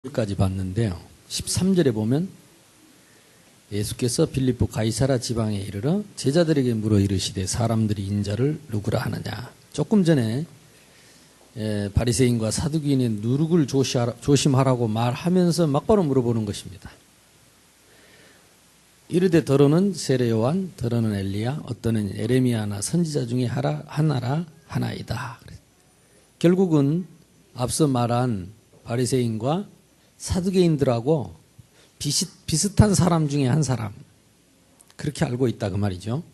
까지 봤는데요. 13절에 보면 예수께서 빌립보 가이사라 지방에 이르러 제자들에게 물어 이르시되 사람들이 인자를 누구라 하느냐. 조금 전에 바리새인과 사두개인의 누룩을 조심하라고 말하면서 막바로 물어보는 것입니다. 이르되 더러는 세례 요한, 더러는 엘리야, 어떠는 에레미야나 선지자 중에 하나이다. 결국은 앞서 말한 바리새인과 사두개인들하고 비슷한 사람 중에 한 사람, 그렇게 알고 있다 그 말이죠.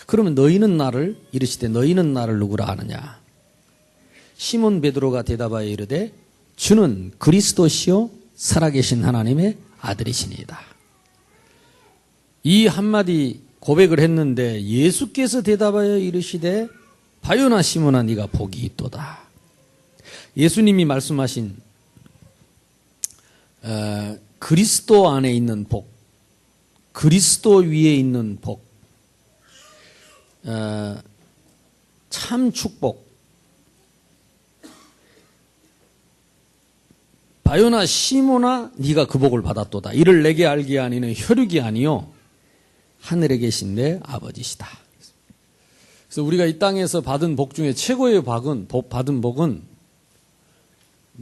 그러면 너희는 나를 이르시되 너희는 나를 누구라 하느냐. 시몬 베드로가 대답하여 이르되 주는 그리스도시요 살아계신 하나님의 아들이시니이다. 이 한마디 고백을 했는데 예수께서 대답하여 이르시되 바요나 시몬아 네가 복이 있도다. 예수님이 말씀하신 그리스도 안에 있는 복, 그리스도 위에 있는 복, 참 축복. 바요나 시몬아 네가 그 복을 받았도다. 이를 내게 알게 하니는 혈육이 아니요 하늘에 계신 내 아버지시다. 그래서 우리가 이 땅에서 받은 복 중에 최고의 받은 복은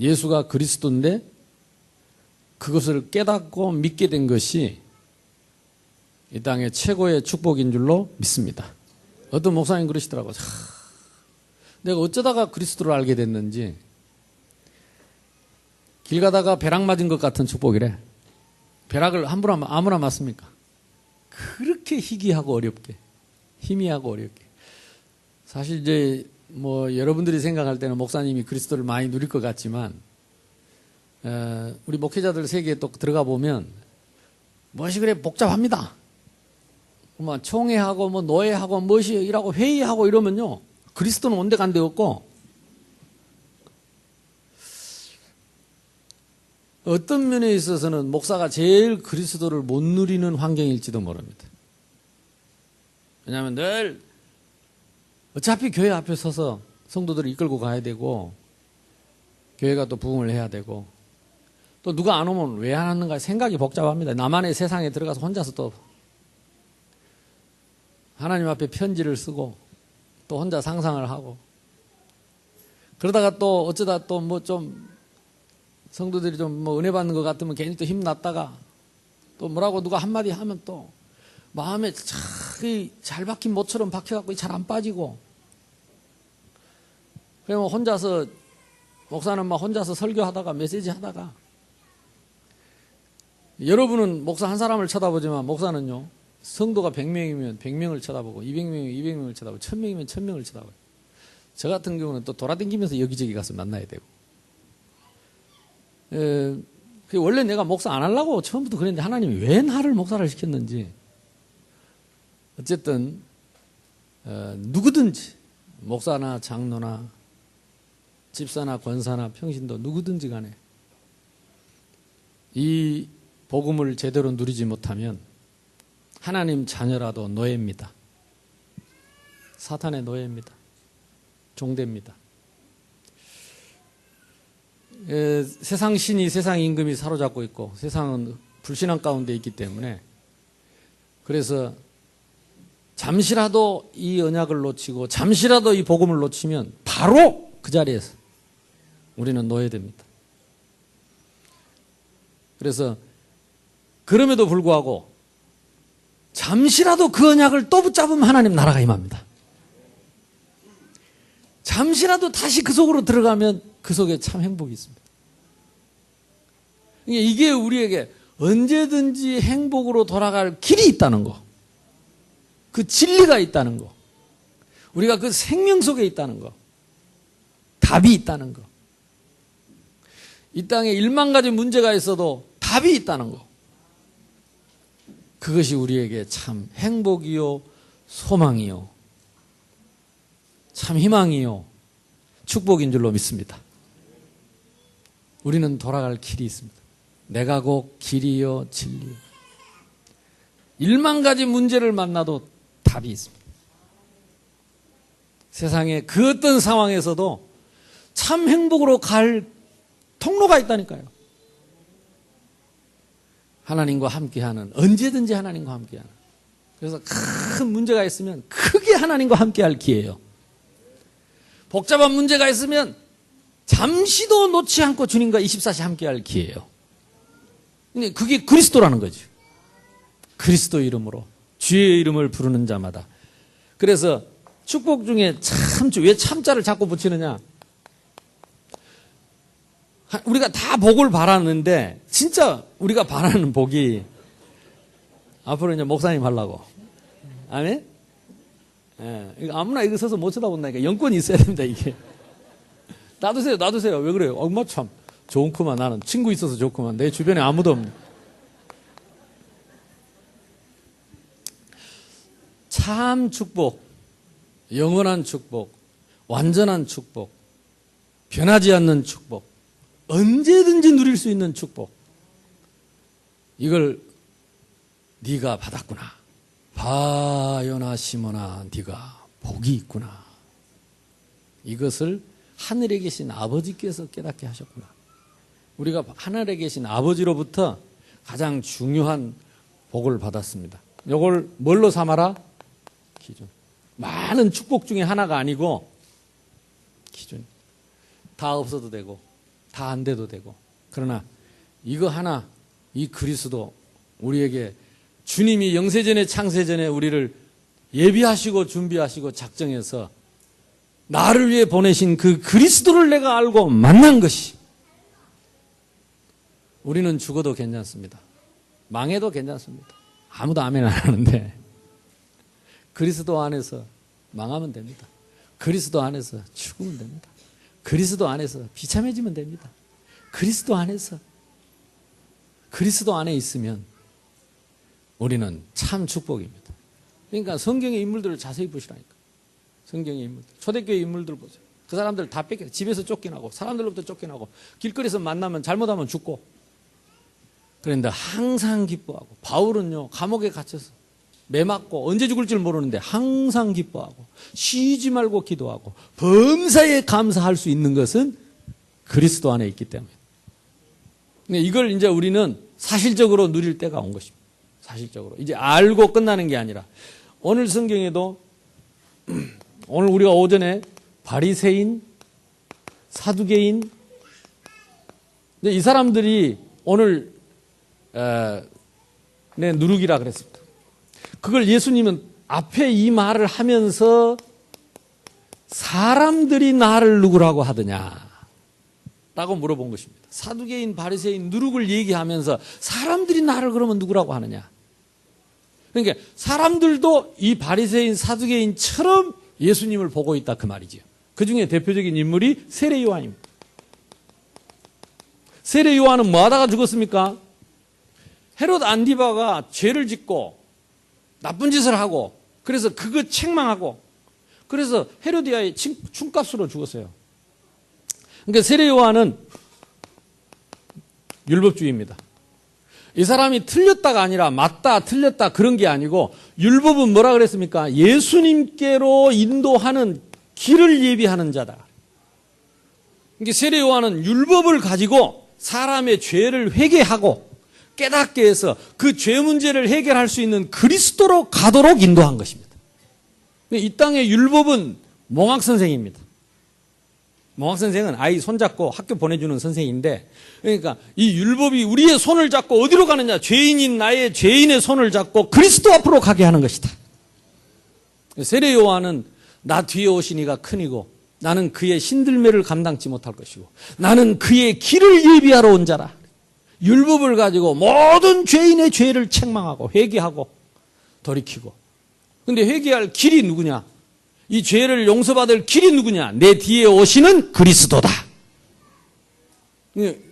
예수가 그리스도인데 그것을 깨닫고 믿게 된 것이 이 땅의 최고의 축복인 줄로 믿습니다. 어떤 목사님 그러시더라고요. 내가 어쩌다가 그리스도를 알게 됐는지 길 가다가 벼락 맞은 것 같은 축복이래. 벼락을 함부로 아무나 맞습니까? 그렇게 희귀하고 어렵게, 희미하고 어렵게. 사실 이제 뭐 여러분들이 생각할 때는 목사님이 그리스도를 많이 누릴 것 같지만 우리 목회자들 세계에 또 들어가 보면 무엇이 그래 복잡합니다. 뭐 총회하고 뭐 노회하고 무엇이 일하고 회의하고 이러면요 그리스도는 온데간데 없고 어떤 면에 있어서는 목사가 제일 그리스도를 못 누리는 환경일지도 모릅니다. 왜냐하면 늘 어차피 교회 앞에 서서 성도들을 이끌고 가야 되고 교회가 또 부흥을 해야 되고 또 누가 안 오면 왜 안 하는가 생각이 복잡합니다. 나만의 세상에 들어가서 혼자서 또 하나님 앞에 편지를 쓰고 또 혼자 상상을 하고 그러다가 또 어쩌다 또 뭐 좀 성도들이 좀 뭐 은혜 받는 것 같으면 괜히 또 힘났다가 또 뭐라고 누가 한마디 하면 또 마음에 잘 박힌 못처럼 박혀갖고 잘 안 빠지고 그러면 혼자서 목사는 막 혼자서 설교하다가 메시지 하다가 여러분은 목사 한 사람을 쳐다보지만 목사는요 성도가 100명이면 100명을 쳐다보고 200명이면 200명을 쳐다보고 1000명이면 1000명을 쳐다보고 저 같은 경우는 또 돌아다니면서 여기저기 가서 만나야 되고 원래 내가 목사 안 하려고 처음부터 그랬는데 하나님이 왜 나를 목사를 시켰는지 어쨌든 누구든지 목사나 장로나 집사나 권사나 평신도 누구든지 간에 이 복음을 제대로 누리지 못하면 하나님 자녀라도 노예입니다. 사탄의 노예입니다. 종됩니다. 세상 신이 세상 임금이 사로잡고 있고 세상은 불신앙 가운데 있기 때문에 그래서 잠시라도 이 언약을 놓치고 잠시라도 이 복음을 놓치면 바로 그 자리에서 우리는 노예됩니다. 그래서 그럼에도 불구하고 잠시라도 그 언약을 또 붙잡으면 하나님 나라가 임합니다. 잠시라도 다시 그 속으로 들어가면 그 속에 참 행복이 있습니다. 이게 우리에게 언제든지 행복으로 돌아갈 길이 있다는 거, 그 진리가 있다는 거, 우리가 그 생명 속에 있다는 거, 답이 있다는 거. 이 땅에 1만 가지 문제가 있어도 답이 있다는 거. 그것이 우리에게 참 행복이요, 소망이요, 참 희망이요, 축복인 줄로 믿습니다. 우리는 돌아갈 길이 있습니다. 내가 곧 길이요, 진리요. 1만 가지 문제를 만나도 답이 있습니다. 세상의 그 어떤 상황에서도 참 행복으로 갈 통로가 있다니까요. 하나님과 함께하는, 언제든지 하나님과 함께하는. 그래서 큰 문제가 있으면 크게 하나님과 함께할 기회예요. 복잡한 문제가 있으면 잠시도 놓지 않고 주님과 24시 함께할 기회예요. 근데 그게 그리스도라는 거죠. 그리스도 이름으로 주의 이름을 부르는 자마다. 그래서 축복 중에 왜 참자를 자꾸 붙이느냐? 우리가 다 복을 바라는데 진짜 우리가 바라는 복이 앞으로 이제 목사님 하려고. 아멘? 예, 아무나 이거 써서 못 쳐다본다니까. 영권이 있어야 됩니다, 이게. 놔두세요, 놔두세요. 왜 그래요? 엄마 참 좋구만. 나는 친구 있어서 좋구만. 내 주변에 아무도 없네. 참 축복, 영원한 축복, 완전한 축복, 변하지 않는 축복, 언제든지 누릴 수 있는 축복. 이걸 네가 받았구나. 바요나 시모나 네가 복이 있구나. 이것을 하늘에 계신 아버지께서 깨닫게 하셨구나. 우리가 하늘에 계신 아버지로부터 가장 중요한 복을 받았습니다. 이걸 뭘로 삼아라? 기준. 많은 축복 중에 하나가 아니고 기준. 다 없어도 되고 다 안 돼도 되고. 그러나 이거 하나, 이 그리스도, 우리에게 주님이 영세전에 창세전에 우리를 예비하시고 준비하시고 작정해서 나를 위해 보내신 그 그리스도를 내가 알고 만난 것이, 우리는 죽어도 괜찮습니다. 망해도 괜찮습니다. 아무도 아멘 안 하는데 그리스도 안에서 망하면 됩니다. 그리스도 안에서 죽으면 됩니다. 그리스도 안에서 비참해지면 됩니다. 그리스도 안에서, 그리스도 안에 있으면 우리는 참 축복입니다. 그러니까 성경의 인물들을 자세히 보시라니까. 성경의 인물들, 초대교회 인물들 보세요. 그 사람들 다 뺏겨, 집에서 쫓겨나고 사람들로부터 쫓겨나고 길거리에서 만나면 잘못하면 죽고. 그런데 항상 기뻐하고, 바울은요 감옥에 갇혀서 매 맞고 언제 죽을 줄 모르는데 항상 기뻐하고 쉬지 말고 기도하고 범사에 감사할 수 있는 것은 그리스도 안에 있기 때문에. 이걸 이제 우리는 사실적으로 누릴 때가 온 것입니다. 사실적으로 이제 알고 끝나는 게 아니라, 오늘 성경에도 오늘 우리가 오전에 바리새인, 사두개인, 이 사람들이 오늘 누룩이라 그랬습니다. 그걸 예수님은 앞에 이 말을 하면서 사람들이 나를 누구라고 하더냐 라고 물어본 것입니다. 사두개인, 바리새인, 누룩을 얘기하면서 사람들이 나를 그러면 누구라고 하느냐. 그러니까 사람들도 이 바리새인, 사두개인처럼 예수님을 보고 있다, 그 말이죠. 그 중에 대표적인 인물이 세례 요한입니다. 세례 요한은 뭐 하다가 죽었습니까? 헤롯 안디바가 죄를 짓고 나쁜 짓을 하고, 그래서 그거 책망하고, 그래서 헤로디아의 충값으로 죽었어요. 그러니까 세례 요한은 율법주의입니다. 이 사람이 틀렸다가 아니라 맞다, 틀렸다 그런 게 아니고, 율법은 뭐라 그랬습니까? 예수님께로 인도하는 길을 예비하는 자다. 그러니까 세례 요한은 율법을 가지고 사람의 죄를 회개하고 깨닫게 해서 그 죄 문제를 해결할 수 있는 그리스도로 가도록 인도한 것입니다. 이 땅의 율법은 몽학선생입니다. 몽학선생은 아이 손잡고 학교 보내주는 선생인데, 그러니까 이 율법이 우리의 손을 잡고 어디로 가느냐? 죄인인 나의 죄인의 손을 잡고 그리스도 앞으로 가게 하는 것이다. 세례 요한은 나 뒤에 오신 이가 크니고 나는 그의 신들매를 감당치 못할 것이고 나는 그의 길을 예비하러 온 자라. 율법을 가지고 모든 죄인의 죄를 책망하고 회개하고 돌이키고. 근데 회개할 길이 누구냐? 이 죄를 용서받을 길이 누구냐? 내 뒤에 오시는 그리스도다.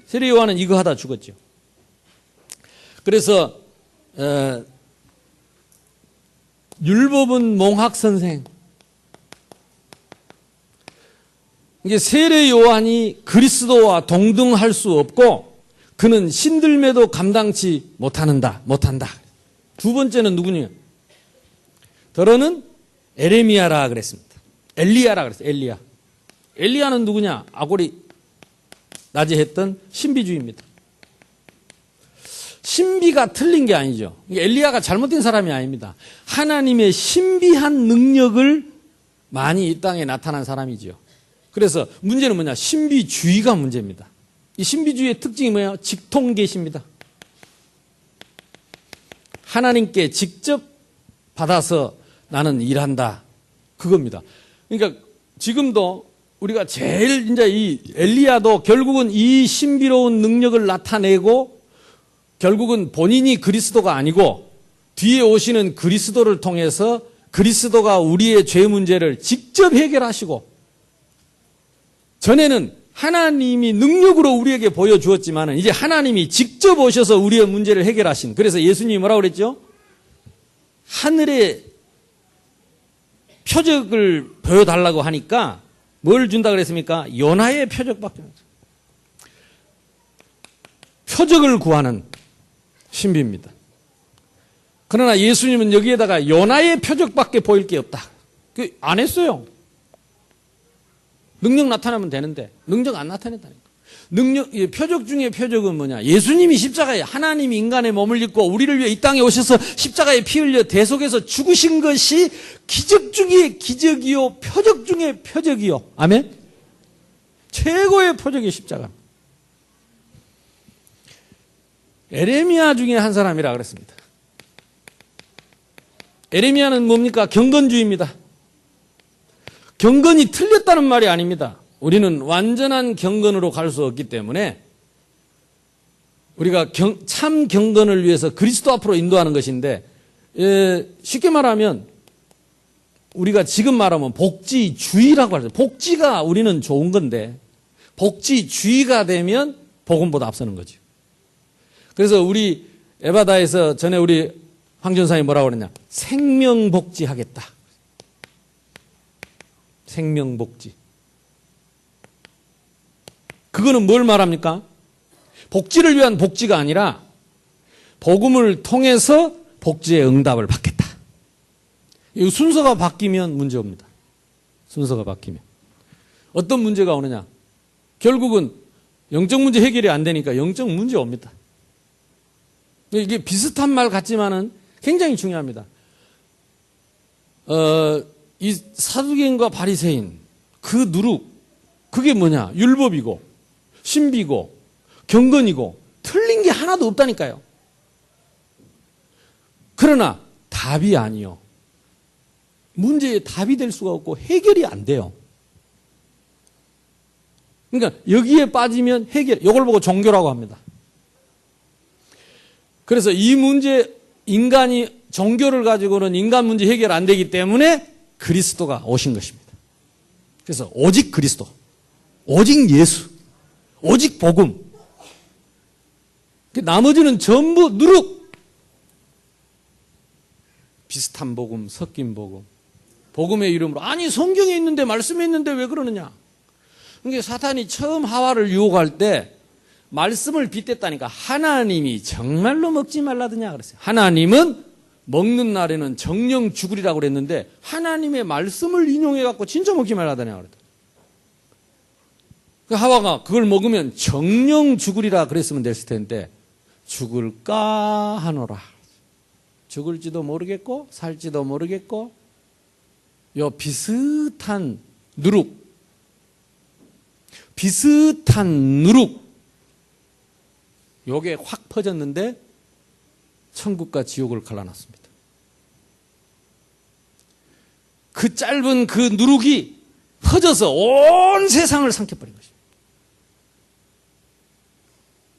세례 요한은 이거 하다 죽었죠. 그래서 율법은 몽학선생. 이게 세례 요한이 그리스도와 동등할 수 없고 그는 신들매도 감당치 못한다. 두 번째는 누구냐? 더러는 에레미야라 그랬습니다. 엘리야라 그랬어요. 엘리야. 엘리야는 누구냐? 아고리 낮에 했던 신비주의입니다. 신비가 틀린 게 아니죠. 엘리야가 잘못된 사람이 아닙니다. 하나님의 신비한 능력을 많이 이 땅에 나타난 사람이죠. 그래서 문제는 뭐냐? 신비주의가 문제입니다. 이 신비주의의 특징이 뭐예요? 직통계시입니다. 하나님께 직접 받아서 나는 일한다. 그겁니다. 그러니까 지금도 우리가 제일 이제 이 엘리야도 결국은 이 신비로운 능력을 나타내고 결국은 본인이 그리스도가 아니고 뒤에 오시는 그리스도를 통해서 그리스도가 우리의 죄 문제를 직접 해결하시고 전에는 하나님이 능력으로 우리에게 보여주었지만 이제 하나님이 직접 오셔서 우리의 문제를 해결하신. 그래서 예수님이 뭐라고 그랬죠? 하늘의 표적을 보여달라고 하니까 뭘 준다 그랬습니까? 요나의 표적밖에 없어요. 표적을 구하는 신비입니다. 그러나 예수님은 여기에다가 요나의 표적밖에 보일 게 없다. 안 했어요. 능력 나타나면 되는데 능력 안 나타냈다니까. 표적 중에 표적은 뭐냐? 예수님이 십자가에 하나님이 인간의 몸을 입고 우리를 위해 이 땅에 오셔서 십자가에 피 흘려 대속해서 죽으신 것이 기적 중에 기적이요 표적 중에 표적이요. 아멘? 최고의 표적이 십자가. 에레미야 중에 한 사람이라 그랬습니다. 에레미야는 뭡니까? 경건주의입니다. 경건이 틀렸다는 말이 아닙니다. 우리는 완전한 경건으로 갈 수 없기 때문에 우리가 참 경건을 위해서 그리스도 앞으로 인도하는 것인데 쉽게 말하면 우리가 지금 말하면 복지주의라고 하죠. 복지가 우리는 좋은 건데 복지주의가 되면 복음보다 앞서는 거죠. 그래서 우리 에바다에서 전에 우리 황 전사님이 뭐라고 그러냐? 생명복지 하겠다. 생명복지. 그거는 뭘 말합니까? 복지를 위한 복지가 아니라 복음을 통해서 복지의 응답을 받겠다. 이 순서가 바뀌면 문제옵니다. 순서가 바뀌면. 어떤 문제가 오느냐? 결국은 영적 문제 해결이 안 되니까 영적 문제 옵니다. 이게 비슷한 말 같지만은 굉장히 중요합니다. 이 사두개인과 바리새인 그 누룩 그게 뭐냐? 율법이고 신비고 경건이고 틀린 게 하나도 없다니까요. 그러나 답이 아니요. 문제의 답이 될 수가 없고 해결이 안 돼요. 그러니까 여기에 빠지면 해결, 이걸 보고 종교라고 합니다. 그래서 이 문제, 인간이 종교를 가지고는 인간 문제 해결 안 되기 때문에 그리스도가 오신 것입니다. 그래서 오직 그리스도, 오직 예수, 오직 복음. 나머지는 전부 누룩. 비슷한 복음, 섞인 복음. 복음의 이름으로. 아니 성경에 있는데 말씀에 있는데 왜 그러느냐. 그러니까 사탄이 처음 하와를 유혹할 때 말씀을 빗댔다니까. 하나님이 정말로 먹지 말라더냐 그랬어요. 하나님은 먹는 날에는 정령 죽으리라고 그랬는데 하나님의 말씀을 인용해갖고 진짜 먹지 말라더냐 그랬다. 그 하와가 그걸 먹으면 정령 죽으리라 그랬으면 됐을 텐데 죽을까 하노라. 죽을지도 모르겠고 살지도 모르겠고 요 비슷한 누룩 요게 확 퍼졌는데 천국과 지옥을 갈라놨습니다. 그 짧은 그 누룩이 퍼져서 온 세상을 삼켜버린 것입니다.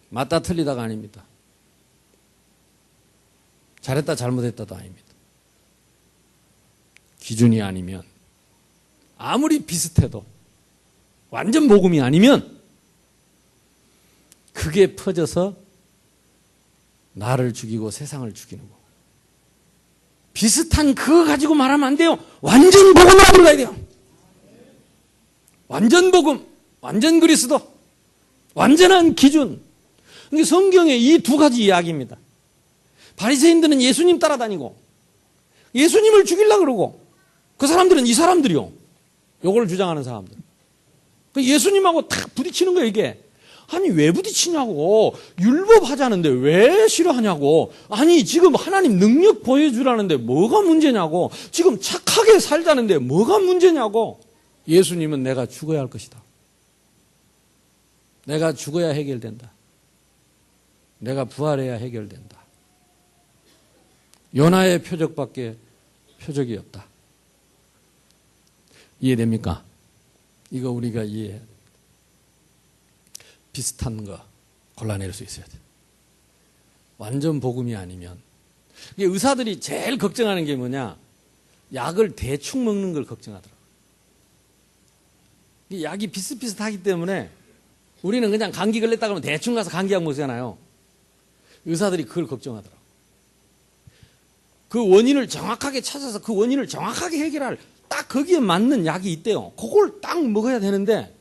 맞다 틀리다가 아닙니다. 잘했다 잘못했다도 아닙니다. 기준이 아니면 아무리 비슷해도 완전 복음이 아니면 그게 퍼져서 나를 죽이고 세상을 죽이는 거. 비슷한 그거 가지고 말하면 안 돼요. 완전 복음으로 들어가야 돼요. 완전 복음, 완전 그리스도, 완전한 기준. 그러니까 성경에 이 두 가지 이야기입니다. 바리새인들은 예수님 따라다니고 예수님을 죽이려고 그러고 그 사람들은 이 사람들이요. 요걸 주장하는 사람들. 예수님하고 탁 부딪히는 거예요, 이게. 아니 왜 부딪히냐고. 율법 하자는데 왜 싫어하냐고. 아니 지금 하나님 능력 보여주라는데 뭐가 문제냐고. 지금 착하게 살자는데 뭐가 문제냐고. 예수님은 내가 죽어야 할 것이다. 내가 죽어야 해결된다. 내가 부활해야 해결된다. 요나의 표적밖에 표적이 없다. 이해됩니까? 이거 우리가 이해해야 됩니다. 비슷한 거 골라낼 수 있어야 돼. 완전 복음이 아니면. 이게 의사들이 제일 걱정하는 게 뭐냐? 약을 대충 먹는 걸 걱정하더라고요. 이 약이 비슷비슷하기 때문에 우리는 그냥 감기 걸렸다 그러면 대충 가서 감기약 먹잖아요. 의사들이 그걸 걱정하더라고요. 그 원인을 정확하게 찾아서 그 원인을 정확하게 해결할 딱 거기에 맞는 약이 있대요. 그걸 딱 먹어야 되는데,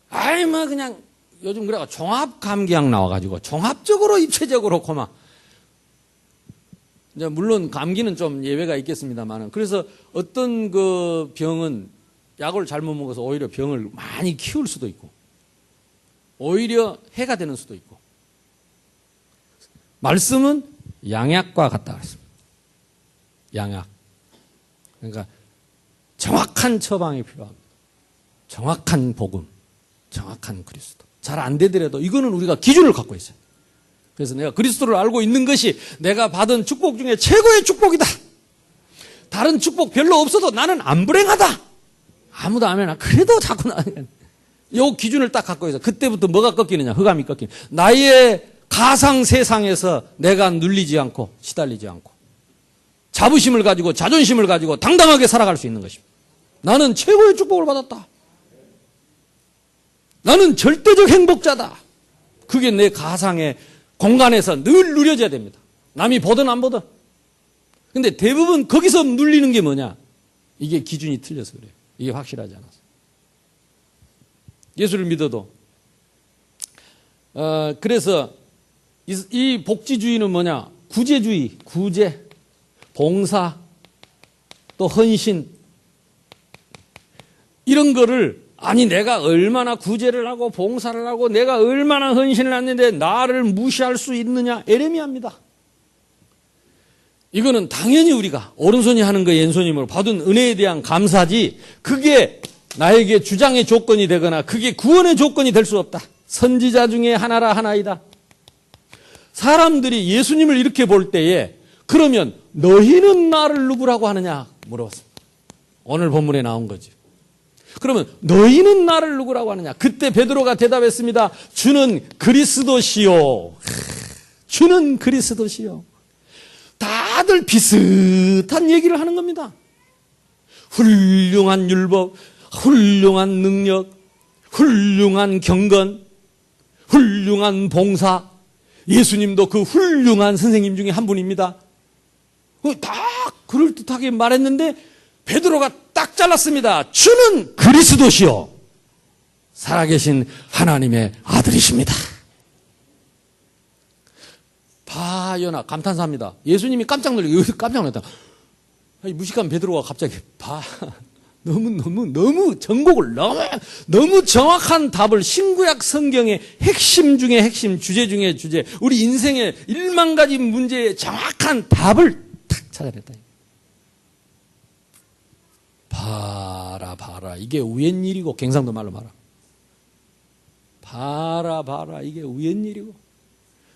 아이, 뭐, 그냥, 요즘 그래가 종합감기약 나와가지고, 종합적으로, 입체적으로, 고마. 이제, 물론, 감기는 좀 예외가 있겠습니다만은, 그래서 어떤 그 병은 약을 잘못 먹어서 오히려 병을 많이 키울 수도 있고, 오히려 해가 되는 수도 있고, 말씀은 양약과 같다 그랬습니다. 양약. 그러니까, 정확한 처방이 필요합니다. 정확한 복음, 정확한 그리스도. 잘 안 되더라도 이거는 우리가 기준을 갖고 있어요. 그래서 내가 그리스도를 알고 있는 것이 내가 받은 축복 중에 최고의 축복이다. 다른 축복 별로 없어도 나는 안 불행하다. 아무도 안 해나. 그래도 자꾸 이 기준을 딱 갖고 있어. 그때부터 뭐가 꺾이느냐? 흑암이 꺾이는. 나의 가상 세상에서 내가 눌리지 않고 시달리지 않고 자부심을 가지고 자존심을 가지고 당당하게 살아갈 수 있는 것입니다. 나는 최고의 축복을 받았다. 나는 절대적 행복자다. 그게 내 가상의 공간에서 늘 누려져야 됩니다. 남이 보든 안 보든. 근데 대부분 거기서 눌리는 게 뭐냐? 이게 기준이 틀려서 그래요. 이게 확실하지 않아서. 예수를 믿어도. 그래서 이 복지주의는 뭐냐? 구제주의, 구제, 봉사, 또 헌신, 이런 거를, 아니 내가 얼마나 구제를 하고 봉사를 하고 내가 얼마나 헌신을 했는데 나를 무시할 수 있느냐? 에레미야입니다. 이거는 당연히 우리가 오른손이 하는 거 왼손이므로 받은 은혜에 대한 감사지, 그게 나에게 주장의 조건이 되거나 그게 구원의 조건이 될 수 없다. 선지자 중에 하나라 하나이다. 사람들이 예수님을 이렇게 볼 때에 그러면 너희는 나를 누구라고 하느냐 물어봤습니다. 오늘 본문에 나온 거죠. 그러면 너희는 나를 누구라고 하느냐? 그때 베드로가 대답했습니다. 주는 그리스도시요. 주는 그리스도시요. 다들 비슷한 얘기를 하는 겁니다. 훌륭한 율법, 훌륭한 능력, 훌륭한 경건, 훌륭한 봉사. 예수님도 그 훌륭한 선생님 중에 한 분입니다. 다 그럴듯하게 말했는데 베드로가 딱 잘랐습니다. 주는 그리스도시요 살아계신 하나님의 아들이십니다. 바요나 감탄사합니다. 예수님이 깜짝 놀라고 깜짝 놀랐다. 무식한 베드로가 갑자기 너무 전곡을 너무 정확한 답을 신구약 성경의 핵심 중에 핵심, 주제 중에 주제, 우리 인생의 1만 가지 문제의 정확한 답을 탁 찾아냈다. 봐라 이게 웬일이고, 갱상도 말로 말아. 봐라 이게 웬일이고,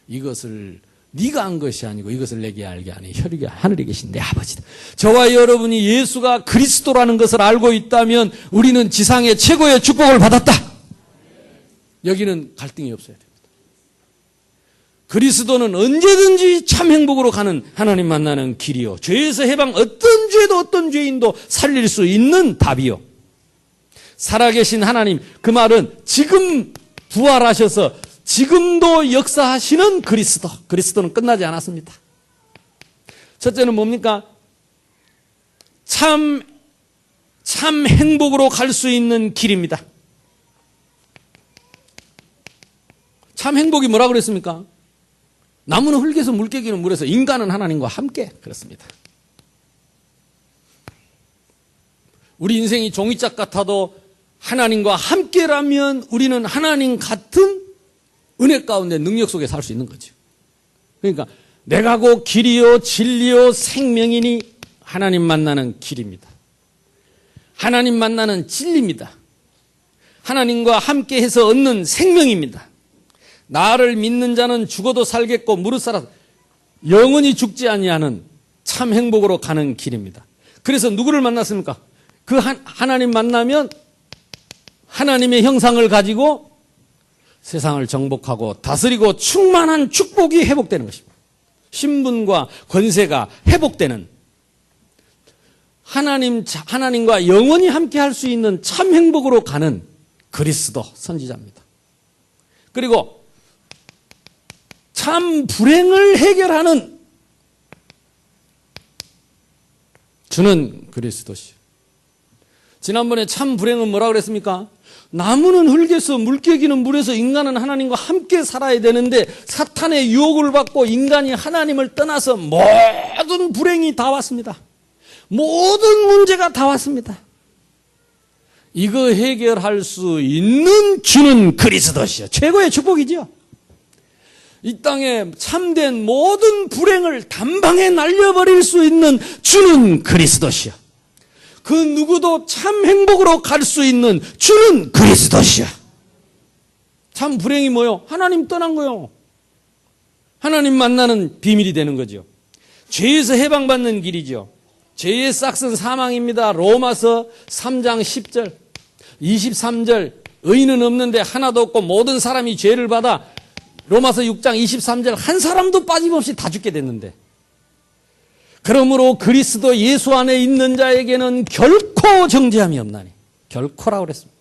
이것을 네가 한 것이 아니고 이것을 내게 알게 하니 혈육이 하늘에 계신 내 아버지다. 저와 여러분이 예수가 그리스도라는 것을 알고 있다면 우리는 지상의 최고의 축복을 받았다. 여기는 갈등이 없어야 됩니다. 그리스도는 언제든지 참 행복으로 가는 하나님 만나는 길이요, 죄에서 해방, 어떤 죄도 어떤 죄인도 살릴 수 있는 답이요, 살아계신 하나님, 그 말은 지금 부활하셔서 지금도 역사하시는 그리스도. 그리스도는 끝나지 않았습니다. 첫째는 뭡니까? 참 행복으로 갈 수 있는 길입니다. 참 행복이 뭐라고 그랬습니까? 나무는 흙에서 물개기는 물에서, 인간은 하나님과 함께. 그렇습니다. 우리 인생이 종이짝 같아도 하나님과 함께라면 우리는 하나님 같은 은혜 가운데 능력 속에 살 수 있는 거죠. 그러니까 내가 곧 길이요 진리요 생명이니 하나님 만나는 길입니다. 하나님 만나는 진리입니다. 하나님과 함께해서 얻는 생명입니다. 나를 믿는 자는 죽어도 살겠고 무릇 살아 영원히 죽지 아니하는 참 행복으로 가는 길입니다. 그래서 누구를 만났습니까? 그 하나님 만나면 하나님의 형상을 가지고 세상을 정복하고 다스리고 충만한 축복이 회복되는 것입니다. 신분과 권세가 회복되는 하나님과 영원히 함께 할 수 있는 참 행복으로 가는 그리스도 선지자입니다. 그리고 참 불행을 해결하는 주는 그리스도시요. 지난번에 참 불행은 뭐라고 그랬습니까? 나무는 흙에서 물개기는 물에서 인간은 하나님과 함께 살아야 되는데 사탄의 유혹을 받고 인간이 하나님을 떠나서 모든 불행이 다 왔습니다. 모든 문제가 다 왔습니다. 이거 해결할 수 있는 주는 그리스도시요. 최고의 축복이죠. 이 땅에 참된 모든 불행을 단방에 날려버릴 수 있는 주는 그리스도시요. 그 누구도 참 행복으로 갈 수 있는 주는 그리스도시요. 참 불행이 뭐요? 하나님 떠난 거요. 하나님 만나는 비밀이 되는 거죠. 죄에서 해방받는 길이죠. 죄의 싹은 사망입니다. 로마서 3장 10절 23절 의인은 없는데 하나도 없고 모든 사람이 죄를 받아 로마서 6장 23절 한 사람도 빠짐없이 다 죽게 됐는데 그러므로 그리스도 예수 안에 있는 자에게는 결코 정죄함이 없나니 결코라고 그랬습니다.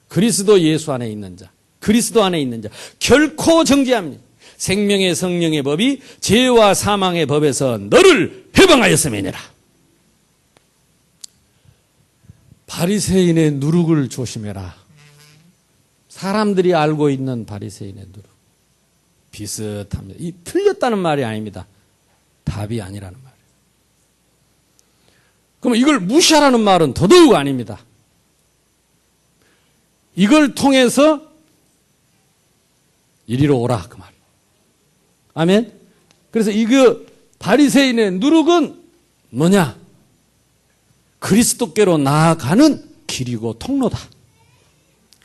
그리스도 예수 안에 있는 자 그리스도 안에 있는 자 결코 정죄함이 생명의 성령의 법이 죄와 사망의 법에서 너를 해방하였음이니라. 바리새인의 누룩을 조심해라. 사람들이 알고 있는 바리새인의 누룩 비슷합니다. 이 틀렸다는 말이 아닙니다. 답이 아니라는 말이에요. 그러면 이걸 무시하라는 말은 더더욱 아닙니다. 이걸 통해서 이리로 오라 그 말. 아멘. 그래서 이거 바리새인의 누룩은 뭐냐? 그리스도께로 나아가는 길이고 통로다.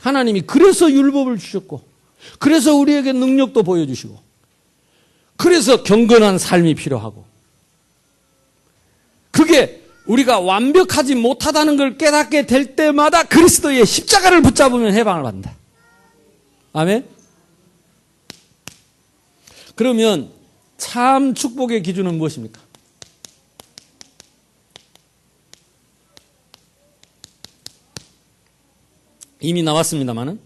하나님이 그래서 율법을 주셨고 그래서 우리에게 능력도 보여주시고 그래서 경건한 삶이 필요하고 그게 우리가 완벽하지 못하다는 걸 깨닫게 될 때마다 그리스도의 십자가를 붙잡으면 해방을 받는다. 아멘. 그러면 참 축복의 기준은 무엇입니까? 이미 나왔습니다마는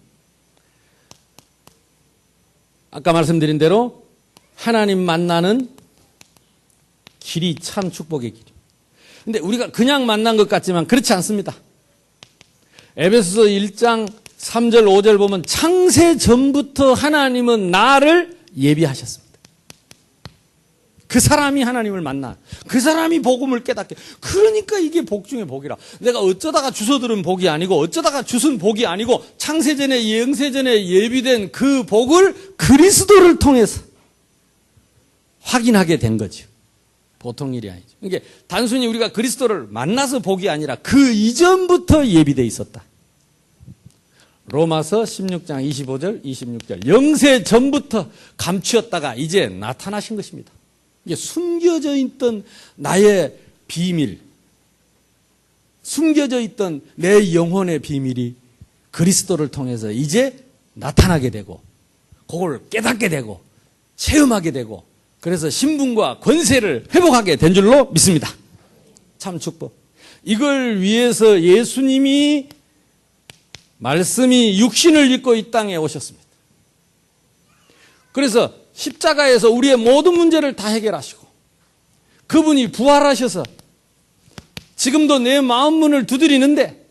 아까 말씀드린 대로 하나님 만나는 길이 참 축복의 길이에요. 근데 우리가 그냥 만난 것 같지만 그렇지 않습니다. 에베소서 1장 3절 5절 보면 창세 전부터 하나님은 나를 예비하셨습니다. 그 사람이 하나님을 만나 그 사람이 복음을 깨닫게 그러니까 이게 복 중에 복이라. 내가 어쩌다가 주워 들은 복이 아니고 어쩌다가 주순 복이 아니고 창세전에 영세전에 예비된 그 복을 그리스도를 통해서 확인하게 된 거죠. 보통 일이 아니죠. 이게 단순히 우리가 그리스도를 만나서 복이 아니라 그 이전부터 예비되어 있었다. 로마서 16장 25절 26절 영세 전부터 감추었다가 이제 나타나신 것입니다. 이게 숨겨져 있던 나의 비밀, 숨겨져 있던 내 영혼의 비밀이 그리스도를 통해서 이제 나타나게 되고 그걸 깨닫게 되고 체험하게 되고 그래서 신분과 권세를 회복하게 된 줄로 믿습니다. 참 축복. 이걸 위해서 예수님이 말씀이 육신을 입고 이 땅에 오셨습니다. 그래서 십자가에서 우리의 모든 문제를 다 해결하시고 그분이 부활하셔서 지금도 내 마음 문을 두드리는데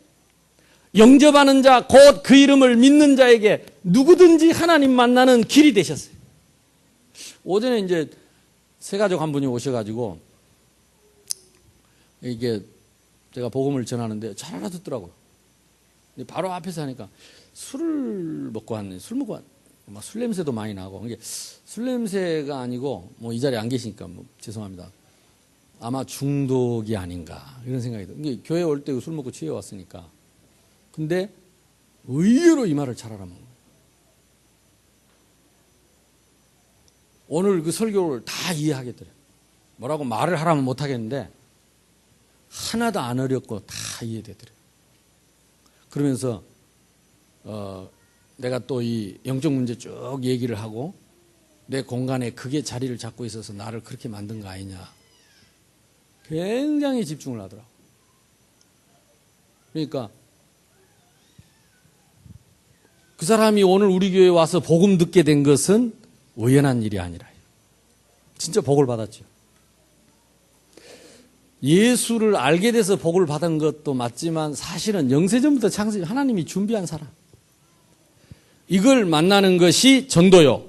영접하는 자, 곧 그 이름을 믿는 자에게 누구든지 하나님 만나는 길이 되셨어요. 오전에 이제 새가족 한 분이 오셔가지고 이게 제가 복음을 전하는데 잘 알아듣더라고요. 바로 앞에서 하니까 술을 먹고 왔네. 술 먹고 왔네. 막 술 냄새도 많이 나고. 이게 술 냄새가 아니고, 뭐 이 자리에 안 계시니까 뭐 죄송합니다. 아마 중독이 아닌가 이런 생각이 들어요. 이게 교회 올 때 술 먹고 취해 왔으니까. 근데 의외로 이 말을 잘 알아먹는 거예요. 오늘 그 설교를 다 이해하겠더래요. 뭐라고 말을 하라면 못 하겠는데 하나도 안 어렵고 다 이해되더래요. 그러면서 내가 또 이 영적 문제 쭉 얘기를 하고 내 공간에 그게 자리를 잡고 있어서 나를 그렇게 만든 거 아니냐. 굉장히 집중을 하더라고. 그러니까 그 사람이 오늘 우리 교회에 와서 복음 듣게 된 것은 우연한 일이 아니라 진짜 복을 받았죠. 예수를 알게 돼서 복을 받은 것도 맞지만 사실은 영세전부터 창세 하나님이 준비한 사람. 이걸 만나는 것이 전도요.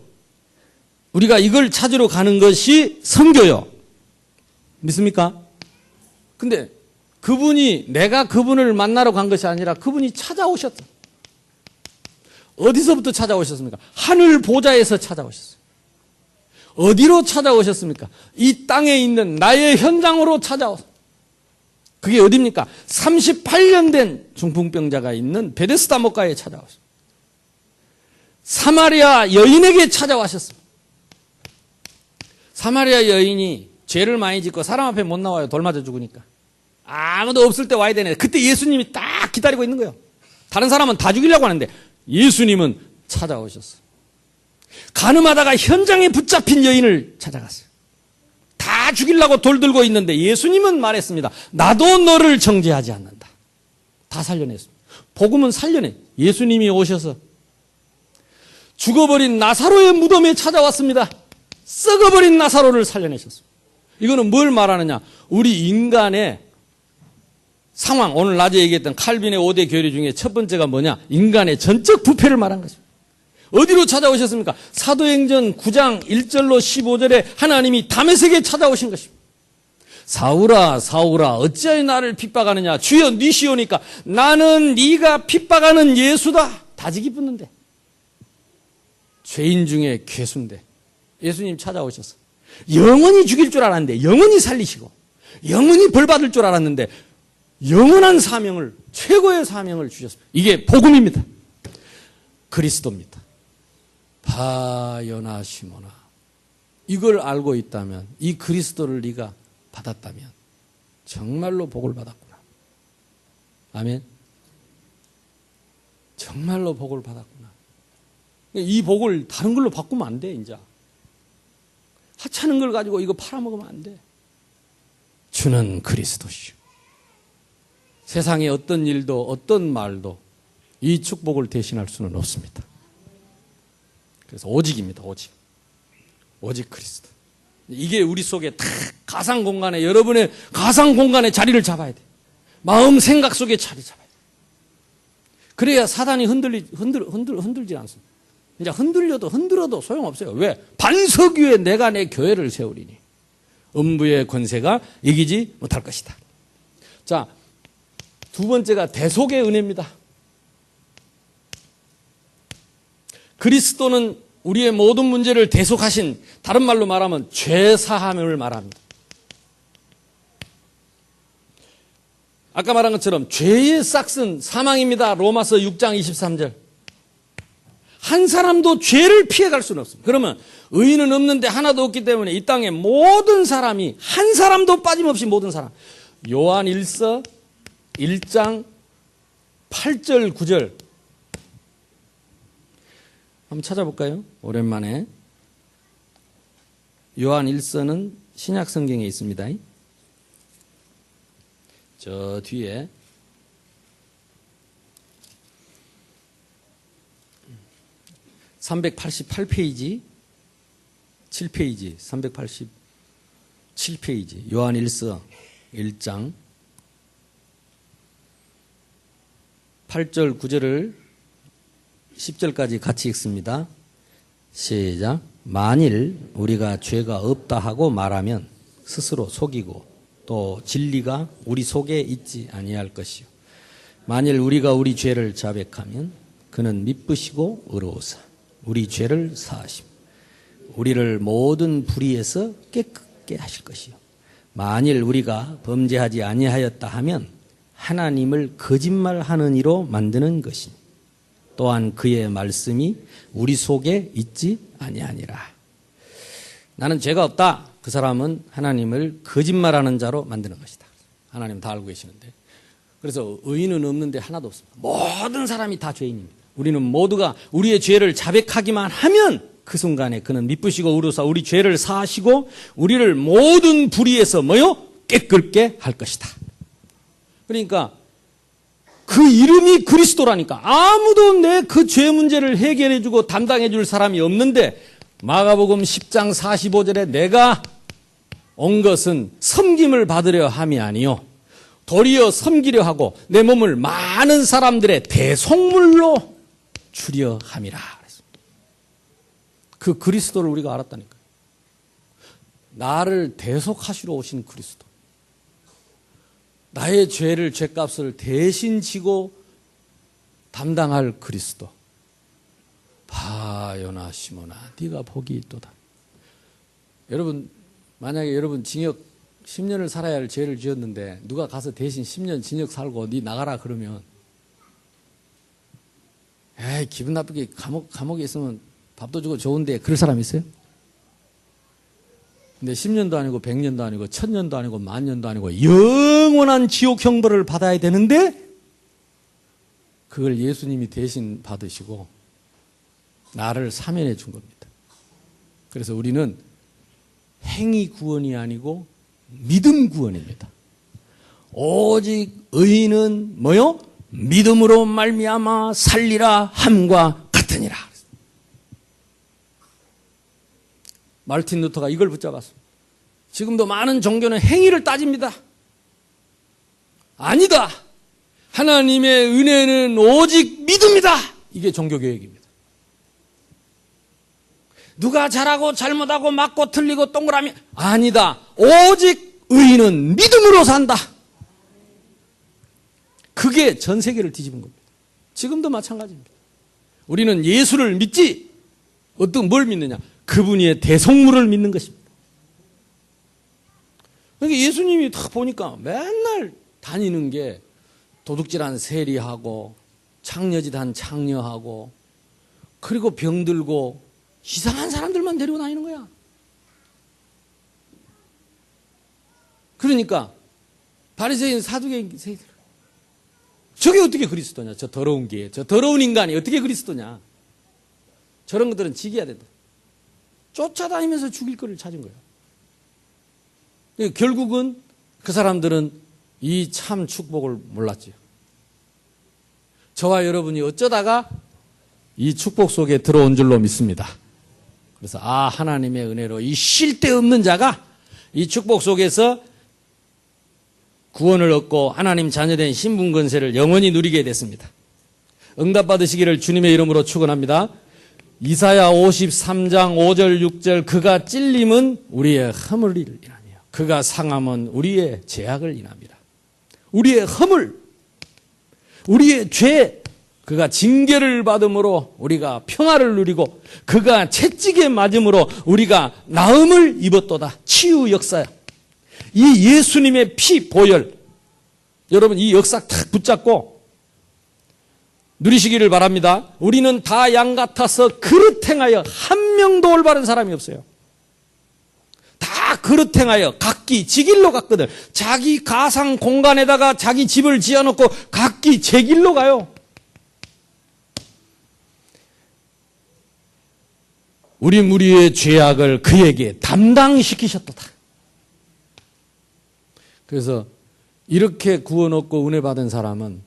우리가 이걸 찾으러 가는 것이 선교요. 믿습니까? 근데 그분이 내가 그분을 만나러 간 것이 아니라 그분이 찾아오셨다. 어디서부터 찾아오셨습니까? 하늘 보좌에서 찾아오셨어요. 어디로 찾아오셨습니까? 이 땅에 있는 나의 현장으로 찾아오셨어요. 그게 어디입니까? 38년 된 중풍병자가 있는 베데스다 목가에 찾아오셨어요. 사마리아 여인에게 찾아와셨습니다. 사마리아 여인이 죄를 많이 짓고 사람 앞에 못 나와요. 돌 맞아 죽으니까. 아무도 없을 때 와야 되네. 그때 예수님이 딱 기다리고 있는 거예요. 다른 사람은 다 죽이려고 하는데 예수님은 찾아오셨어요. 가늠하다가 현장에 붙잡힌 여인을 찾아갔어요. 다 죽이려고 돌 들고 있는데 예수님은 말했습니다. 나도 너를 정죄하지 않는다. 다 살려냈습니다. 복음은 살려내. 예수님이 오셔서 죽어버린 나사로의 무덤에 찾아왔습니다. 썩어버린 나사로를 살려내셨습니다. 이거는 뭘 말하느냐? 우리 인간의 상황, 오늘 낮에 얘기했던 칼빈의 5대 교리 중에 첫 번째가 뭐냐? 인간의 전적 부패를 말한 거죠. 어디로 찾아오셨습니까? 사도행전 9장 1절로 15절에 하나님이 다메섹에 찾아오신 것입니다. 사울아 사울아 어찌하여 나를 핍박하느냐? 주여 네 시오니까 나는 네가 핍박하는 예수다. 다지기 붙는데 죄인 중에 괴수인데 예수님 찾아오셔서 영원히 죽일 줄 알았는데 영원히 살리시고 영원히 벌 받을 줄 알았는데 영원한 사명을, 최고의 사명을 주셨습니다. 이게 복음입니다. 그리스도입니다. 바요나 시모나. 이걸 알고 있다면, 이 그리스도를 네가 받았다면 정말로 복을 받았구나. 아멘. 정말로 복을 받았구나. 이 복을 다른 걸로 바꾸면 안 돼, 이제. 하찮은 걸 가지고 이거 팔아먹으면 안 돼. 주는 그리스도시오. 세상의 어떤 일도 어떤 말도 이 축복을 대신할 수는 없습니다. 그래서 오직입니다. 오직. 오직 그리스도. 이게 우리 속에 다 가상 공간에, 여러분의 가상 공간에 자리를 잡아야 돼. 마음 생각 속에 자리 잡아야 돼. 그래야 사단이 흔들지 않습니다. 이제 흔들어도 소용없어요. 왜? 반석 위에 내가 내 교회를 세우리니 음부의 권세가 이기지 못할 것이다. 자, 두 번째가 대속의 은혜입니다. 그리스도는 우리의 모든 문제를 대속하신, 다른 말로 말하면 죄사함을 말합니다. 아까 말한 것처럼 죄의 싹은 사망입니다. 로마서 6장 23절. 한 사람도 죄를 피해갈 수는 없습니다. 그러면 의인은 없는데 하나도 없기 때문에 이 땅에 모든 사람이, 한 사람도 빠짐없이 모든 사람, 요한 1서 1장 8절 9절 한번 찾아볼까요? 오랜만에. 요한 1서는 신약 성경에 있습니다. 저 뒤에 388페이지 7페이지 387페이지 요한 1서 1장 8절 9절을 10절까지 같이 읽습니다. 시작. 만일 우리가 죄가 없다 하고 말하면 스스로 속이고 또 진리가 우리 속에 있지 아니할 것이요. 만일 우리가 우리 죄를 자백하면 그는 미쁘시고 의로우사 우리 죄를 사하심 우리를 모든 불의에서 깨끗게 하실 것이요 만일 우리가 범죄하지 아니하였다 하면 하나님을 거짓말하는 이로 만드는 것이니 또한 그의 말씀이 우리 속에 있지 아니하니라. 나는 죄가 없다. 그 사람은 하나님을 거짓말하는 자로 만드는 것이다. 하나님 다 알고 계시는데. 그래서 의인은 없는데 하나도 없습니다. 모든 사람이 다 죄인입니다. 우리는 모두가 우리의 죄를 자백하기만 하면 그 순간에 그는 미쁘시고 의로사 우리 죄를 사하시고 우리를 모든 불의에서 깨끗게 할 것이다. 그러니까 그 이름이 그리스도라니까. 아무도 내 그 죄 문제를 해결해 주고 담당해 줄 사람이 없는데 마가복음 10장 45절에 내가 온 것은 섬김을 받으려 함이 아니요 도리어 섬기려 하고 내 몸을 많은 사람들의 대속물로 주려 함이라. 그 그리스도를 우리가 알았다니까요. 나를 대속하시러 오신 그리스도. 나의 죄를 죄값을 대신 지고 담당할 그리스도. 바요나 시모나 네가 복이 있도다. 여러분 만약에 여러분 징역 10년을 살아야 할 죄를 지었는데 누가 가서 대신 10년 징역 살고 네 나가라 그러면 에이 기분 나쁘게 감옥에 있으면 밥도 주고 좋은데 그럴 사람 있어요? 근데 10년도 아니고 100년도 아니고 1000년도 아니고 10,000년도 아니고 영원한 지옥 형벌을 받아야 되는데 그걸 예수님이 대신 받으시고 나를 사면해 준 겁니다. 그래서 우리는 행위 구원이 아니고 믿음 구원입니다. 오직 의인은 믿음으로 말미암아 살리라 함과 같으니라. 마르틴 루터가 이걸 붙잡았습니다. 지금도 많은 종교는 행위를 따집니다. 아니다. 하나님의 은혜는 오직 믿음이다. 이게 종교개혁입니다. 누가 잘하고 잘못하고 맞고 틀리고 동그라미 아니다. 오직 의인은 믿음으로 산다. 그게 전 세계를 뒤집은 겁니다. 지금도 마찬가지입니다. 우리는 예수를 믿지 뭘 믿느냐? 그분의 대속물을 믿는 것입니다. 그러니까 예수님이 딱 보니까 맨날 다니는 게 도둑질한 세리하고 창녀짓한 창녀하고 그리고 병들고 이상한 사람들만 데리고 다니는 거야. 그러니까 바리새인 사두개인 저게 어떻게 그리스도냐? 저 더러운 게, 저 더러운 인간이 어떻게 그리스도냐? 저런 것들은 지켜야 된다. 쫓아다니면서 죽일 거를 찾은 거예요. 결국은 그 사람들은 이 참 축복을 몰랐지요. 저와 여러분이 어쩌다가 이 축복 속에 들어온 줄로 믿습니다. 그래서 하나님의 은혜로 이 쉴 데 없는 자가 이 축복 속에서 구원을 얻고 하나님 자녀된 신분 권세를 영원히 누리게 됐습니다. 응답받으시기를 주님의 이름으로 축원합니다. 이사야 53장 5절 6절 그가 찔림은 우리의 허물을 인하며 그가 상함은 우리의 죄악을 인합니다. 우리의 허물, 우리의 죄, 그가 징계를 받음으로 우리가 평화를 누리고 그가 채찍에 맞음으로 우리가 나음을 입었도다. 치유 역사야. 이 예수님의 피 보혈, 여러분 이 역사 탁 붙잡고 누리시기를 바랍니다. 우리는 다 양 같아서 그릇 행하여 한 명도 올바른 사람이 없어요. 다 그릇 행하여 각기 지 길로 갔거든. 자기 가상 공간에다가 자기 집을 지어놓고 각기 제 길로 가요. 우리 무리의 죄악을 그에게 담당시키셨도다. 그래서 이렇게 구원 얻고 은혜 받은 사람은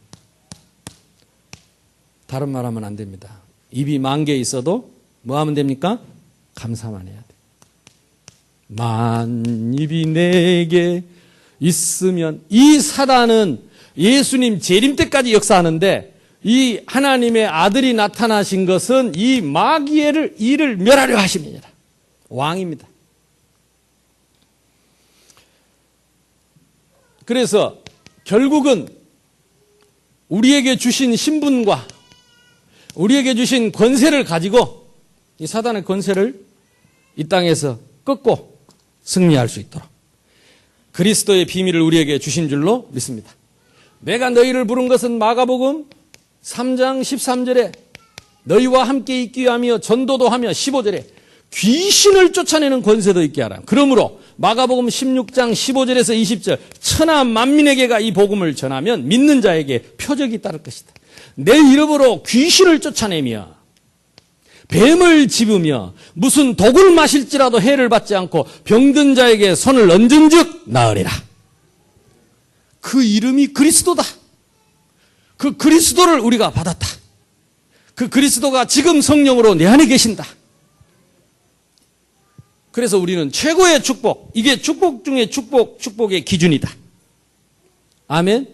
다른 말 하면 안 됩니다. 입이 10,000개 있어도 뭐 하면 됩니까? 감사만 해야 돼. 만 입이 내게 있으면 이 사단은 예수님 재림 때까지 역사하는데 이 하나님의 아들이 나타나신 것은 이 마귀의 일을 멸하려 하십니다. 왕입니다. 그래서 결국은 우리에게 주신 신분과 우리에게 주신 권세를 가지고 이 사단의 권세를 이 땅에서 끊고 승리할 수 있도록 그리스도의 비밀을 우리에게 주신 줄로 믿습니다. 내가 너희를 부른 것은 마가복음 3장 13절에 너희와 함께 있기 위하며 전도도 하며 15절에 귀신을 쫓아내는 권세도 있게 하라. 그러므로 마가복음 16장 15절에서 20절 천하 만민에게가 이 복음을 전하면 믿는 자에게 표적이 따를 것이다. 내 이름으로 귀신을 쫓아내며 뱀을 집으며 무슨 독을 마실지라도 해를 받지 않고 병든 자에게 손을 얹은 즉 나으리라. 그 이름이 그리스도다. 그 그리스도를 우리가 받았다. 그 그리스도가 지금 성령으로 내 안에 계신다. 그래서 우리는 최고의 축복, 이게 축복 중에 축복의 기준이다. 아멘.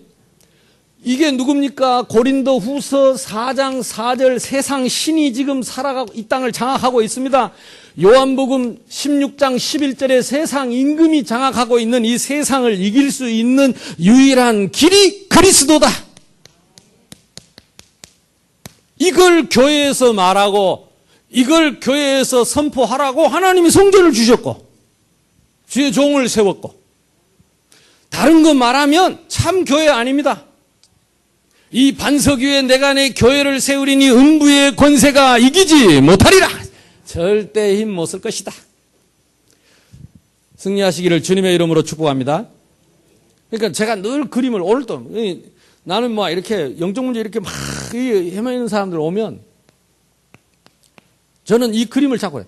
이게 누굽니까? 고린도 후서 4장 4절 세상 신이 지금 살아가고 이 땅을 장악하고 있습니다. 요한복음 16장 11절에 세상 임금이 장악하고 있는 이 세상을 이길 수 있는 유일한 길이 그리스도다. 이걸 교회에서 말하고 이걸 교회에서 선포하라고 하나님이 성전을 주셨고 주의 종을 세웠고 다른 거 말하면 참 교회 아닙니다. 이 반석 위에 내가 내 교회를 세우리니 음부의 권세가 이기지 못하리라. 절대 힘 못 쓸 것이다. 승리하시기를 주님의 이름으로 축복합니다. 그러니까 제가 늘 그림을 오늘도 나는 뭐 이렇게 영적 문제 이렇게 막 헤매는 사람들 오면 저는 이 그림을 잡고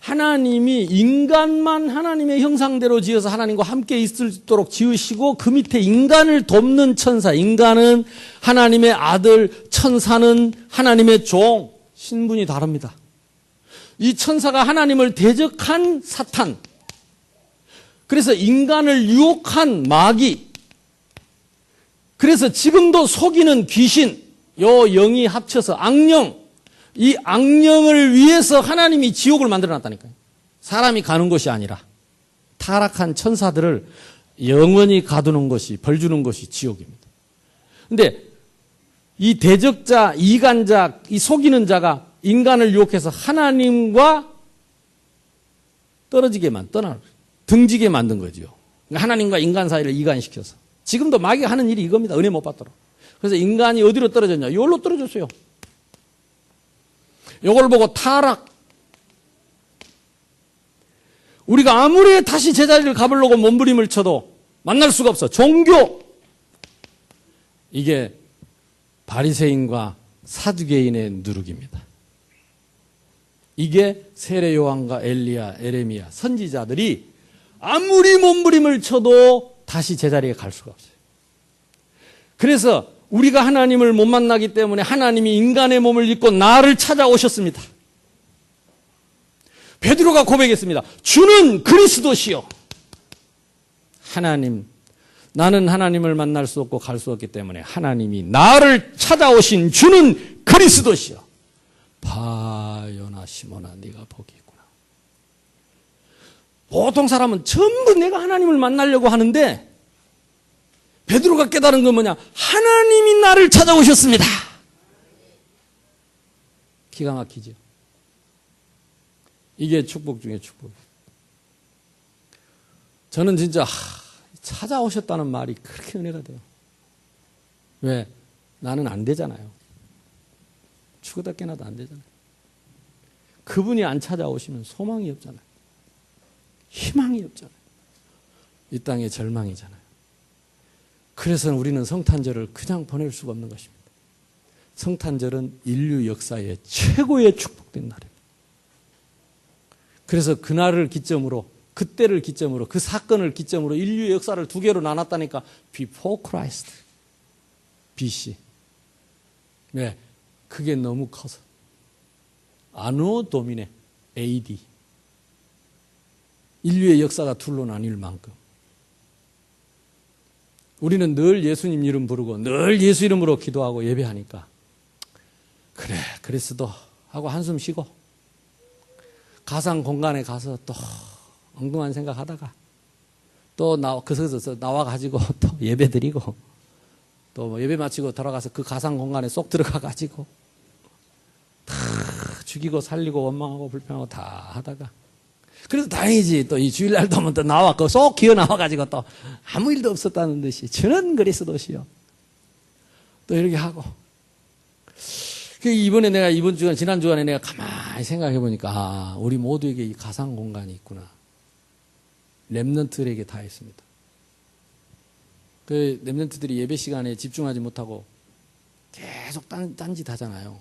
하나님이 인간만 하나님의 형상대로 지어서 하나님과 함께 있도록 지으시고 그 밑에 인간을 돕는 천사, 인간은 하나님의 아들, 천사는 하나님의 종, 신분이 다릅니다. 이 천사가 하나님을 대적한 사탄, 그래서 인간을 유혹한 마귀, 그래서 지금도 속이는 귀신, 요 영이 합쳐서 악령, 이 악령을 위해서 하나님이 지옥을 만들어놨다니까요. 사람이 가는 것이 아니라 타락한 천사들을 영원히 가두는 것이, 벌 주는 것이 지옥입니다. 그런데 이 대적자, 이간자, 이 속이는 자가 인간을 유혹해서 하나님과 등지게 만든 거죠. 하나님과 인간 사이를 이간시켜서. 지금도 마귀가 하는 일이 이겁니다. 은혜 못 받도록. 그래서 인간이 어디로 떨어졌냐? 이걸로 떨어졌어요. 이걸 보고 타락. 우리가 아무리 다시 제자리를 가보려고 몸부림을 쳐도 만날 수가 없어. 종교. 이게 바리새인과 사두개인의 누룩입니다. 이게 세례 요한과 엘리야, 에레미야 선지자들이 아무리 몸부림을 쳐도 다시 제자리에 갈 수가 없어요. 그래서 우리가 하나님을 못 만나기 때문에 하나님이 인간의 몸을 입고 나를 찾아오셨습니다. 베드로가 고백했습니다. 주는 그리스도시요. 하나님, 나는 하나님을 만날 수 없고 갈 수 없기 때문에 하나님이 나를 찾아오신 주는 그리스도시요. 바요나 시몬아 네가 복이 있구나. 보통 사람은 전부 내가 하나님을 만나려고 하는데 베드로가 깨달은 건 뭐냐? 하나님이 나를 찾아오셨습니다. 기가 막히죠. 이게 축복 중에 축복이에요. 저는 진짜 찾아오셨다는 말이 그렇게 은혜가 돼요. 왜? 나는 안 되잖아요. 죽었다 깨나도 안 되잖아요. 그분이 안 찾아오시면 소망이 없잖아요. 희망이 없잖아요. 이 땅에 절망이잖아요. 그래서 우리는 성탄절을 그냥 보낼 수가 없는 것입니다. 성탄절은 인류 역사의 최고의 축복된 날입니다. 그래서 그날을 기점으로, 그때를 기점으로, 그 사건을 기점으로 인류의 역사를 두 개로 나눴다니까. Before Christ, BC. 네, 그게 너무 커서. 아누 도미네, AD. 인류의 역사가 둘로 나뉠 만큼. 우리는 늘 예수님 이름 부르고 늘 예수 이름으로 기도하고 예배하니까 그래 그리스도 하고 한숨 쉬고 가상 공간에 가서 또 엉뚱한 생각하다가 또 그래서 나와가지고 또 예배 드리고 또 예배 마치고 돌아가서 그 가상 공간에 쏙 들어가가지고 다 죽이고 살리고 원망하고 불평하고 다 하다가 그래도 다행이지. 또 이 주일날도 하면 또 나와 쏙 기어 나와가지고 또 아무 일도 없었다는 듯이 저는 그리스도시요. 또 이렇게 하고. 이번에 내가 지난 주간에 내가 가만히 생각해 보니까 우리 모두에게 이 가상 공간이 있구나. 렘넌트들에게 다 있습니다. 그 렘넌트들이 예배 시간에 집중하지 못하고 계속 딴짓 하잖아요.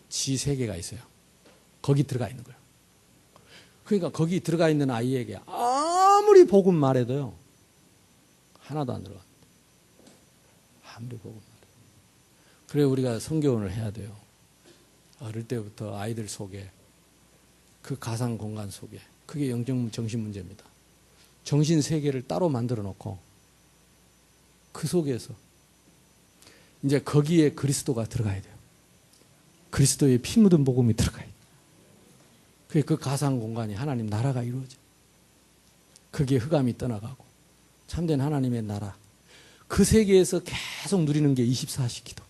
지 세계가 있어요. 거기 들어가 있는 거예요. 그러니까 거기 들어가 있는 아이에게 아무리 복음 말해도요, 하나도 안 들어갑니다. 아무리 복음 말해도. 그래 우리가 성교원을 해야 돼요. 어릴 때부터 아이들 속에 그 가상 공간 속에 그게 영적 정신 문제입니다. 정신 세계를 따로 만들어 놓고 그 속에서 이제 거기에 그리스도가 들어가야 돼요. 그리스도의 피 묻은 복음이 들어가야 돼요. 그 가상 공간이 하나님 나라가 이루어져. 거기에 흑암이 떠나가고 참된 하나님의 나라. 그 세계에서 계속 누리는 게 24시 기도.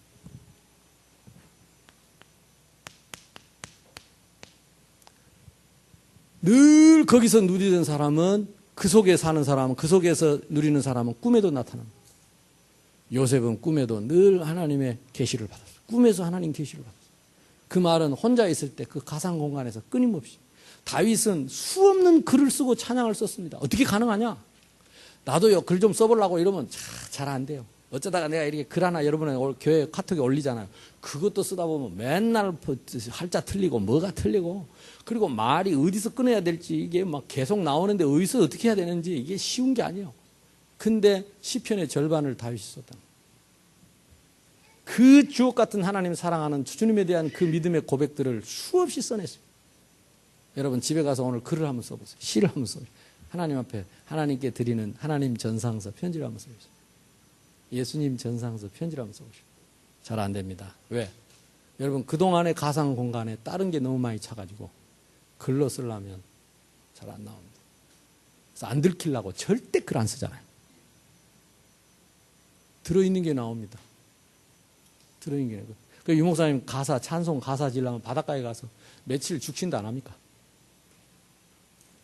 늘 거기서 누리던 사람은 그 속에 사는 사람은 그 속에서 누리는 사람은 꿈에도 나타납니다. 요셉은 꿈에도 늘 하나님의 계시를 받았어요. 꿈에서 하나님 계시를 받았어요. 그 말은 혼자 있을 때 그 가상 공간에서 끊임없이. 다윗은 수없는 글을 쓰고 찬양을 썼습니다. 어떻게 가능하냐? 나도요 글 좀 써보려고 이러면 잘 안 돼요. 어쩌다가 내가 이렇게 글 하나 여러분의 교회 카톡에 올리잖아요. 그것도 쓰다 보면 맨날 할자 틀리고 뭐가 틀리고 그리고 말이 어디서 끊어야 될지 이게 막 계속 나오는데 어디서 어떻게 해야 되는지 이게 쉬운 게 아니에요. 근데 시편의 절반을 다윗이 썼다. 그 주옥 같은 하나님 사랑하는 주님에 대한 그 믿음의 고백들을 수없이 써냈어요. 여러분 집에 가서 오늘 글을 한번 써보세요. 시를 한번 써보세요. 하나님 앞에 하나님께 드리는 하나님 전상서 편지를 한번 써보세요. 예수님 전상서 편지를 한번 써보세요. 잘 안 됩니다. 왜? 여러분 그동안의 가상 공간에 다른 게 너무 많이 차가지고 글로 쓰려면 잘 안 나옵니다. 그래서 안 들키려고 절대 글 안 쓰잖아요. 들어있는 게 나옵니다. 들어있는 게. 그 유목사님 가사, 찬송 가사 지려면 바닷가에 가서 며칠 죽신다 안 합니까?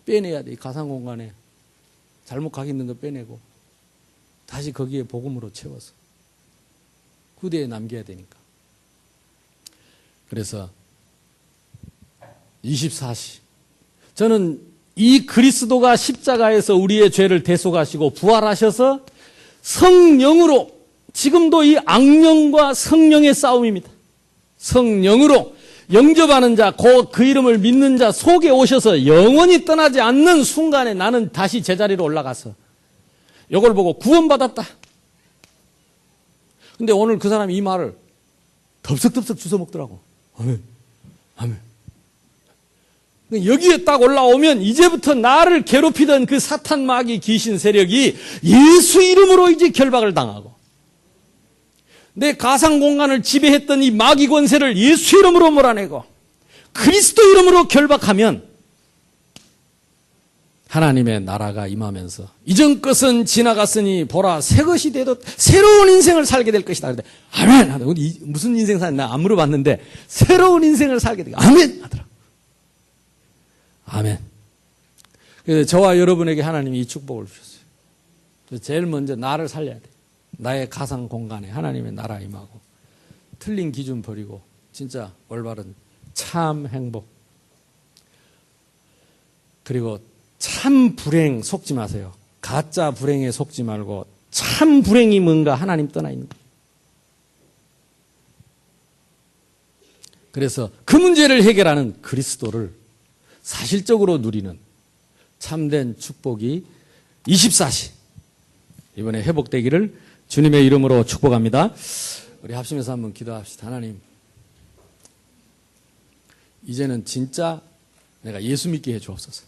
빼내야 돼. 이 가상 공간에 잘못 가 있는 거 빼내고 다시 거기에 복음으로 채워서 후대에 남겨야 되니까. 그래서 24시. 저는 이 그리스도가 십자가에서 우리의 죄를 대속하시고 부활하셔서 성령으로 지금도 이 악령과 성령의 싸움입니다. 성령으로 영접하는 자, 그 이름을 믿는 자 속에 오셔서 영원히 떠나지 않는 순간에 나는 다시 제자리로 올라가서 이걸 보고 구원받았다. 근데 오늘 그 사람이 이 말을 덥석덥석 주워 먹더라고. 아멘. 아멘. 여기에 딱 올라오면 이제부터 나를 괴롭히던 그 사탄 마귀 귀신 세력이 예수 이름으로 이제 결박을 당하고 내 가상 공간을 지배했던 이 마귀 권세를 예수 이름으로 몰아내고 그리스도 이름으로 결박하면 하나님의 나라가 임하면서 이전 것은 지나갔으니 보라 새 것이 되도 새로운 인생을 살게 될 것이다. 그런데 아멘. 무슨 인생 사냐 나 안 물어봤는데 새로운 인생을 살게 되고 아멘 하더라. 아멘. 그래서 저와 여러분에게 하나님이 이 축복을 주셨어요. 그래서 제일 먼저 나를 살려야 돼. 나의 가상 공간에 하나님의 나라 임하고 틀린 기준 버리고 진짜 올바른 참 행복 그리고 참 불행 속지 마세요. 가짜 불행에 속지 말고 참 불행이 뭔가 하나님 떠나 있는 거예요. 그래서 그 문제를 해결하는 그리스도를 사실적으로 누리는 참된 축복이 24시 이번에 회복되기를 주님의 이름으로 축복합니다. 우리 합심해서 한번 기도합시다. 하나님, 이제는 진짜 내가 예수 믿게 해 주옵소서.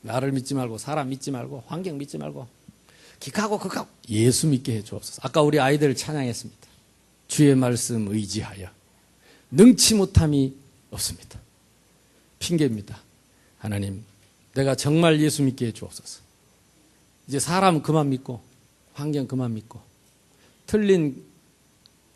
나를 믿지 말고 사람 믿지 말고 환경 믿지 말고 기가고 극하고 예수 믿게 해 주옵소서. 아까 우리 아이들 찬양했습니다. 주의 말씀 의지하여 능치 못함이 없습니다. 핑계입니다. 하나님, 내가 정말 예수 믿게 해 주옵소서. 이제 사람 그만 믿고 환경 그만 믿고 틀린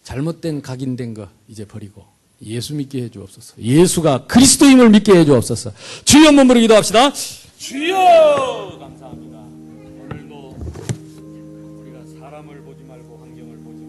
잘못된 각인된 거 이제 버리고 예수 믿게 해주옵소서. 예수가 그리스도임을 믿게 해주옵소서. 주여 몸으로 기도합시다. 주여 감사합니다. 오늘도 우리가 사람을 보지 말고 환경을 보지